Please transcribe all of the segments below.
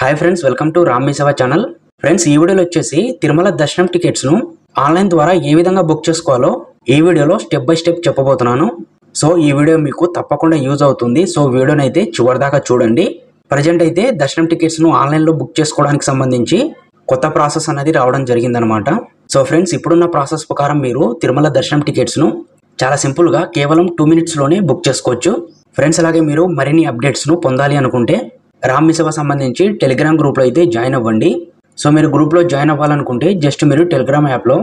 Hi friends, welcome to Ram మీ సేవ channel. Friends, ఈ వీడియోలో వచ్చేసి తిరుమల దర్శనం టికెట్స్ను ఆన్లైన్ ద్వారా ఏ విధంగా బుక్ చేసుకోవాలో ఈ వీడియోలో స్టెప్ బై స్టెప్ చెప్పబోతున్నాను. సో ఈ వీడియో మీకు తప్పకుండా యూజ్ అవుతుంది. సో వీడియోని అయితే చివరిదాకా చూడండి. ప్రజెంట్ అయితే దర్శనం టికెట్స్ను ఆన్లైన్లో బుక్ చేసుకోవడానికి సంబంధించి కొత్త ప్రాసెస్ అనేది రావడం జరిగిందనమాట. సో ఫ్రెండ్స్, ఇప్పుడున్న ప్రాసెస్ ప్రకారం మీరు తిరుమల దర్శనం టికెట్స్ను చాలా సింపుల్గా కేవలం 2 మినిట్స్లోనే బుక్ చేసుకోవచ్చు. ఫ్రెండ్స్, అలాగే మీరు మరిన్ని అప్డేట్స్ను పొందాలి అనుకుంటే రామ్ మీ సేవ సంబంధించి టెలిగ్రామ్ గ్రూప్లో అయితే జాయిన్ అవ్వండి. సో మీరు గ్రూప్లో జాయిన్ అవ్వాలనుకుంటే జస్ట్ మీరు టెలిగ్రామ్ యాప్లో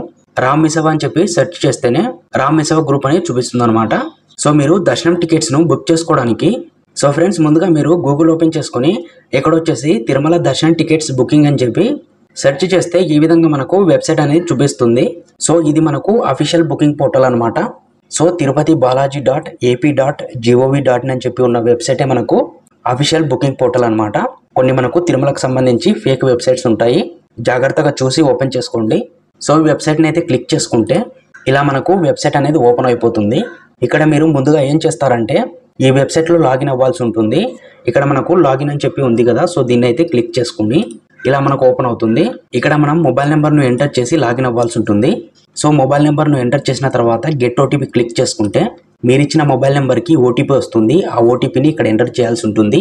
రామ్ మీ సేవ అని చెప్పి సెర్చ్ చేస్తేనే రామ్ మీ సేవ గ్రూప్ అనేది చూపిస్తుంది అనమాట. సో మీరు దర్శనం టికెట్స్ను బుక్ చేసుకోవడానికి సో ఫ్రెండ్స్, ముందుగా మీరు గూగుల్ ఓపెన్ చేసుకొని ఇక్కడ వచ్చేసి తిరుమల దర్శనం టికెట్స్ బుకింగ్ అని చెప్పి సెర్చ్ చేస్తే ఈ విధంగా మనకు వెబ్సైట్ అనేది చూపిస్తుంది. సో ఇది మనకు అఫీషియల్ బుకింగ్ పోర్టల్ అనమాట. సో తిరుపతి బాలాజీ .ap.gov.in అని చెప్పి ఉన్న వెబ్సైటే మనకు అఫీషియల్ బుకింగ్ పోర్టల్ అనమాట. కొన్ని మనకు తిరుమలకు సంబంధించి ఫేక్ వెబ్సైట్స్ ఉంటాయి, జాగ్రత్తగా చూసి ఓపెన్ చేసుకోండి. సో ఈ వెబ్సైట్ని అయితే క్లిక్ చేసుకుంటే ఇలా మనకు వెబ్సైట్ అనేది ఓపెన్ అయిపోతుంది. ఇక్కడ మీరు ముందుగా ఏం చేస్తారంటే ఈ వెబ్సైట్లో లాగిన్ అవ్వాల్సి ఉంటుంది. ఇక్కడ మనకు లాగిన్ అని చెప్పి ఉంది కదా, సో దీన్ని అయితే క్లిక్ చేసుకుని ఇలా మనకు ఓపెన్ అవుతుంది. ఇక్కడ మనం మొబైల్ నెంబర్ను ఎంటర్ చేసి లాగిన్ అవ్వాల్సి ఉంటుంది. సో మొబైల్ నెంబర్ను ఎంటర్ చేసిన తర్వాత గెట్ ఓటీపీ క్లిక్ చేసుకుంటే మీరు ఇచ్చిన మొబైల్ నెంబర్కి ఓటీపీ వస్తుంది. ఆ ఓటీపీని ఇక్కడ ఎంటర్ చేయాల్సి ఉంటుంది.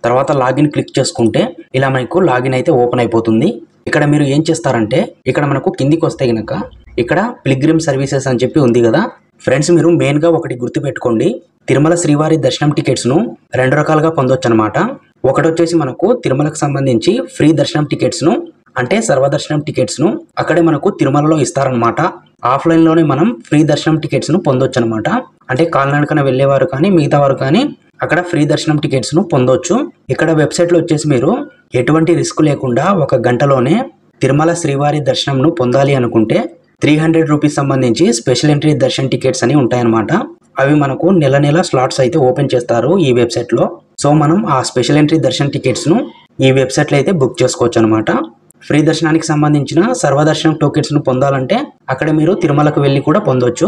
తర్వాత లాగిన్ క్లిక్ చేసుకుంటే ఇలా మనకు లాగిన్ అయితే ఓపెన్ అయిపోతుంది. ఇక్కడ మీరు ఏం చేస్తారంటే ఇక్కడ మనకు కిందికి వస్తే గనక ఇక్కడ పిల్గ్రిమ్ సర్వీసెస్ అని చెప్పి ఉంది కదా. ఫ్రెండ్స్, మీరు మెయిన్గా ఒకటి గుర్తుపెట్టుకోండి, తిరుమల శ్రీవారి దర్శనం టికెట్స్ను 2 రకాలుగా పొందొచ్చు అనమాట. ఒకటి వచ్చేసి మనకు తిరుమలకు సంబంధించి ఫ్రీ దర్శనం టికెట్స్ను అంటే సర్వదర్శనం టికెట్స్ను అక్కడే మనకు తిరుమలలో ఇస్తారనమాట. ఆఫ్లైన్లోనే మనం ఫ్రీ దర్శనం టికెట్స్ను పొందొచ్చు అనమాట. అంటే కాలినడకన వెళ్ళేవారు కానీ మిగతా వారు కానీ అక్కడ ఫ్రీ దర్శనం టికెట్స్ను పొందొచ్చు. ఇక్కడ వెబ్సైట్లో వచ్చేసి మీరు ఎటువంటి రిస్క్ లేకుండా 1 గంటలోనే తిరుమల శ్రీవారి దర్శనంను పొందాలి అనుకుంటే 300 రూపీస్ సంబంధించి స్పెషల్ ఎంట్రీ దర్శన్ టికెట్స్ అని ఉంటాయన్నమాట. అవి మనకు నెల స్లాట్స్ అయితే ఓపెన్ చేస్తారు ఈ వెబ్సైట్లో. సో మనం ఆ స్పెషల్ ఎంట్రీ దర్శన్ టికెట్స్ను ఈ వెబ్సైట్లో అయితే బుక్ చేసుకోవచ్చు అనమాట. ఫ్రీ దర్శనానికి సంబంధించిన సర్వదర్శనం టోకెట్స్ను పొందాలంటే అక్కడ మీరు తిరుమలకు వెళ్ళి కూడా పొందొచ్చు,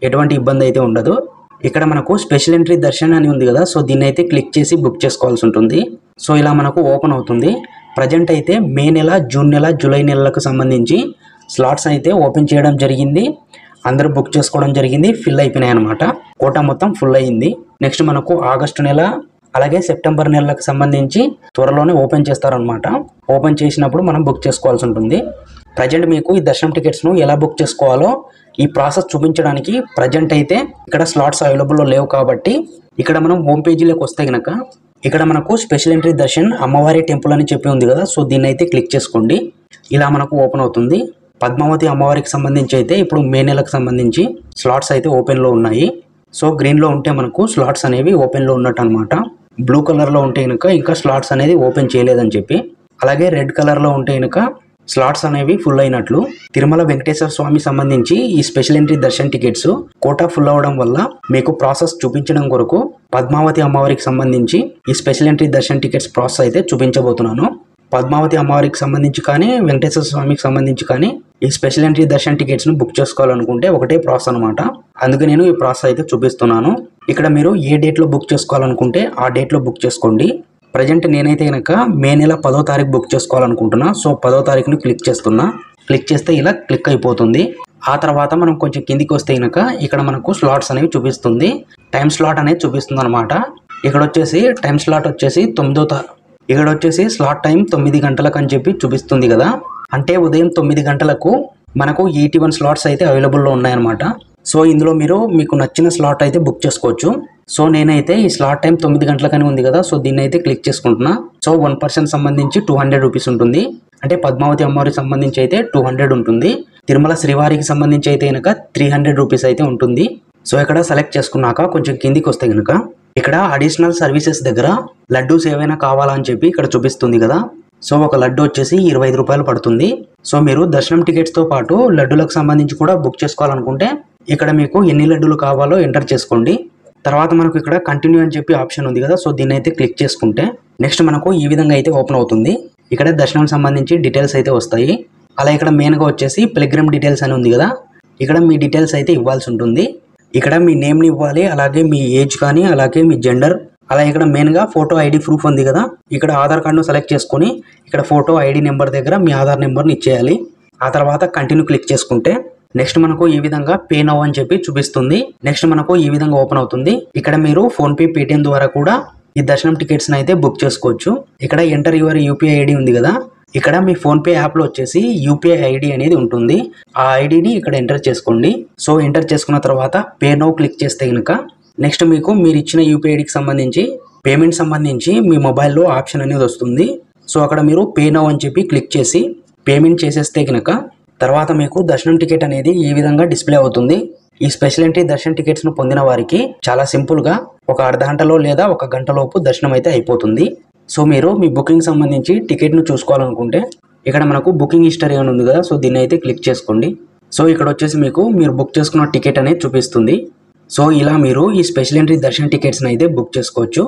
ఎటువంటి ఇబ్బంది అయితే ఉండదు. ఇక్కడ మనకు స్పెషల్ ఎంట్రీ దర్శన్ అని ఉంది కదా, సో దీన్ని అయితే క్లిక్ చేసి బుక్ చేసుకోవాల్సి ఉంటుంది. సో ఇలా మనకు ఓపెన్ అవుతుంది. ప్రజెంట్ అయితే మే నెల, జూన్ నెల, జూలై నెలలకు సంబంధించి స్లాట్స్ అయితే ఓపెన్ చేయడం జరిగింది. అందరూ బుక్ చేసుకోవడం జరిగింది, ఫిల్ అయిపోయినాయి అనమాట. కోటా మొత్తం ఫుల్ అయ్యింది. నెక్స్ట్ మనకు ఆగస్టు నెల అలాగే సెప్టెంబర్ నెలలకు సంబంధించి త్వరలోనే ఓపెన్ చేస్తారనమాట. ఓపెన్ చేసినప్పుడు మనం బుక్ చేసుకోవాల్సి ఉంటుంది. ప్రజెంట్ మీకు ఈ దర్శనం టికెట్స్ను ఎలా బుక్ చేసుకోవాలో ఈ ప్రాసెస్ చూపించడానికి ప్రజెంట్ అయితే ఇక్కడ స్లాట్స్ అవైలబుల్లో లేవు కాబట్టి ఇక్కడ మనం హోమ్ పేజీలోకి వస్తే కనుక ఇక్కడ మనకు స్పెషల్ ఎంట్రీ దర్శన్ అమ్మవారి టెంపుల్ అని చెప్పి ఉంది కదా, సో దీన్ని అయితే క్లిక్ చేసుకోండి. ఇలా మనకు ఓపెన్ అవుతుంది. పద్మావతి అమ్మవారికి సంబంధించి అయితే ఇప్పుడు మే నెలకు సంబంధించి స్లాట్స్ అయితే ఓపెన్లో ఉన్నాయి. సో గ్రీన్లో ఉంటే మనకు స్లాట్స్ అనేవి ఓపెన్లో ఉన్నట్టు అనమాట. బ్లూ కలర్లో ఉంటే కనుక ఇంకా స్లాట్స్ అనేది ఓపెన్ చేయలేదని చెప్పి, అలాగే రెడ్ కలర్లో ఉంటే కనుక స్లాట్స్ అనేవి ఫుల్ అయినట్లు. తిరుమల వెంకటేశ్వర స్వామి సంబంధించి ఈ special entry darshan tickets quota full అవ్వడం వల్ల మీకు ప్రాసెస్ చూపించడం కొరకు పద్మావతి అమ్మవారికి సంబంధించి ఈ special entry darshan tickets process అయితే చూపించబోతున్నాను. పద్మావతి అమ్మవారికి సంబంధించి కానీ వెంకటేశ్వర స్వామికి సంబంధించి కానీ ఈ స్పెషల్ ఎంట్రీ దర్శన్ టికెట్స్ను బుక్ చేసుకోవాలనుకుంటే ఒకటే ప్రాసెస్ అనమాట. అందుకే నేను ఈ ప్రాసెస్ అయితే చూపిస్తున్నాను. ఇక్కడ మీరు ఏ డేట్లో బుక్ చేసుకోవాలనుకుంటే ఆ డేట్లో బుక్ చేసుకోండి. ప్రజెంట్ నేనైతే కనుక మే నెల 10వ తారీఖు బుక్ చేసుకోవాలనుకుంటున్నా. సో 10వ తారీఖుని క్లిక్ చేస్తున్నా. క్లిక్ చేస్తే ఇలా క్లిక్ అయిపోతుంది. ఆ తర్వాత మనం కొంచెం కిందికి వస్తే కనుక ఇక్కడ మనకు స్లాట్స్ అనేవి చూపిస్తుంది. టైం స్లాట్ అనేది చూపిస్తుంది అనమాట. ఇక్కడ వచ్చేసి టైం స్లాట్ వచ్చేసి ఇక్కడ వచ్చేసి స్లాట్ టైం 9 గంటలకు అని చెప్పి చూపిస్తుంది కదా. అంటే ఉదయం 9 గంటలకు మనకు 81 స్లాట్స్ అయితే అవైలబుల్లో ఉన్నాయన్నమాట. సో ఇందులో మీరు మీకు నచ్చిన స్లాట్ అయితే బుక్ చేసుకోవచ్చు. సో నేనైతే ఈ స్లాట్ టైం 9 గంటలకని ఉంది కదా, సో దీన్ని అయితే క్లిక్ చేసుకుంటున్నా. సో 1 పర్సన్ సంబంధించి 200 రూపీస్ ఉంటుంది. అంటే పద్మావతి అమ్మవారికి సంబంధించి అయితే 200 ఉంటుంది. తిరుమల శ్రీవారికి సంబంధించి అయితే కనుక 300 రూపీస్ అయితే ఉంటుంది. సో ఇక్కడ సెలెక్ట్ చేసుకున్నాక కొంచెం కిందికి వస్తే కనుక ఇక్కడ అడిషనల్ సర్వీసెస్ దగ్గర లడ్డూస్ ఏవైనా కావాలని చెప్పి ఇక్కడ చూపిస్తుంది కదా. సో ఒక లడ్డు వచ్చేసి 25 రూపాయలు పడుతుంది. సో మీరు దర్శనం టికెట్స్తో పాటు లడ్డూలకు సంబంధించి కూడా బుక్ చేసుకోవాలనుకుంటే ఇక్కడ మీకు ఎన్ని లడ్డూలు కావాలో ఎంటర్ చేసుకోండి. తర్వాత మనకు ఇక్కడ కంటిన్యూ అని చెప్పి ఆప్షన్ ఉంది కదా, సో దీన్ని అయితే క్లిక్ చేసుకుంటే నెక్స్ట్ మనకు ఈ విధంగా అయితే ఓపెన్ అవుతుంది. ఇక్కడ దర్శనం సంబంధించి డీటెయిల్స్ అయితే వస్తాయి. అలా ఇక్కడ మెయిన్గా వచ్చేసి పిల్గ్రిమ్ డీటెయిల్స్ అని ఉంది కదా, ఇక్కడ మీ డీటెయిల్స్ అయితే ఇవ్వాల్సి ఉంటుంది. ఇక్కడ మీ నేమ్ని ఇవ్వాలి, అలాగే మీ ఏజ్ కానీ అలాగే మీ జెండర్ అలా ఇక్కడ మెయిన్గా ఫోటో ఐడి ప్రూఫ్ ఉంది కదా, ఇక్కడ ఆధార్ కార్డును సెలెక్ట్ చేసుకొని ఇక్కడ ఫోటో ఐడి నెంబర్ దగ్గర మీ ఆధార్ నెంబర్ని ఇచ్చేయాలి. ఆ తర్వాత కంటిన్యూ క్లిక్ చేసుకుంటే నెక్స్ట్ మనకు ఈ విధంగా పే నౌ అని చెప్పి చూపిస్తుంది. నెక్స్ట్ మనకు ఈ విధంగా ఓపెన్ అవుతుంది. ఇక్కడ మీరు ఫోన్పే, పేటిఎం ద్వారా కూడా ఈ దర్శనం టికెట్స్ అయితే బుక్ చేసుకోవచ్చు. ఇక్కడ ఎంటర్ యువర్ యూపీఐ ఐడి ఉంది కదా, ఇక్కడ మీ ఫోన్పే యాప్లో వచ్చేసి యూపీఐ ఐడి అనేది ఉంటుంది. ఆ ఐడిని ఇక్కడ ఎంటర్ చేసుకోండి. సో ఎంటర్ చేసుకున్న తర్వాత పే నౌ క్లిక్ చేస్తే కనుక నెక్స్ట్ మీకు మీరు ఇచ్చిన యూపీఐ ఐడికి సంబంధించి పేమెంట్ సంబంధించి మీ మొబైల్లో ఆప్షన్ అనేది వస్తుంది. సో అక్కడ మీరు పే నౌ అని చెప్పి క్లిక్ చేసి పేమెంట్ చేసేస్తే కనుక తర్వాత మీకు దర్శనం టికెట్ అనేది ఈ విధంగా డిస్ప్లే అవుతుంది. ఈ స్పెషల్ ఎంట్రీ దర్శనం టికెట్స్ను పొందిన వారికి చాలా సింపుల్గా ఒక అర్ధ గంటలో లేదా ఒక గంటలోపు దర్శనం అయితే అయిపోతుంది. సో మీరు మీ బుకింగ్ సంబంధించి టికెట్ను చూసుకోవాలనుకుంటే ఇక్కడ మనకు బుకింగ్ హిస్టరీ అని ఉంది కదా, సో దీన్ని అయితే క్లిక్ చేసుకోండి. సో ఇక్కడ వచ్చేసి మీకు మీరు బుక్ చేసుకున్న టికెట్ అనేది చూపిస్తుంది. సో ఇలా మీరు ఈ స్పెషల్ ఎంట్రీ దర్శనం టికెట్స్ని అయితే బుక్ చేసుకోవచ్చు.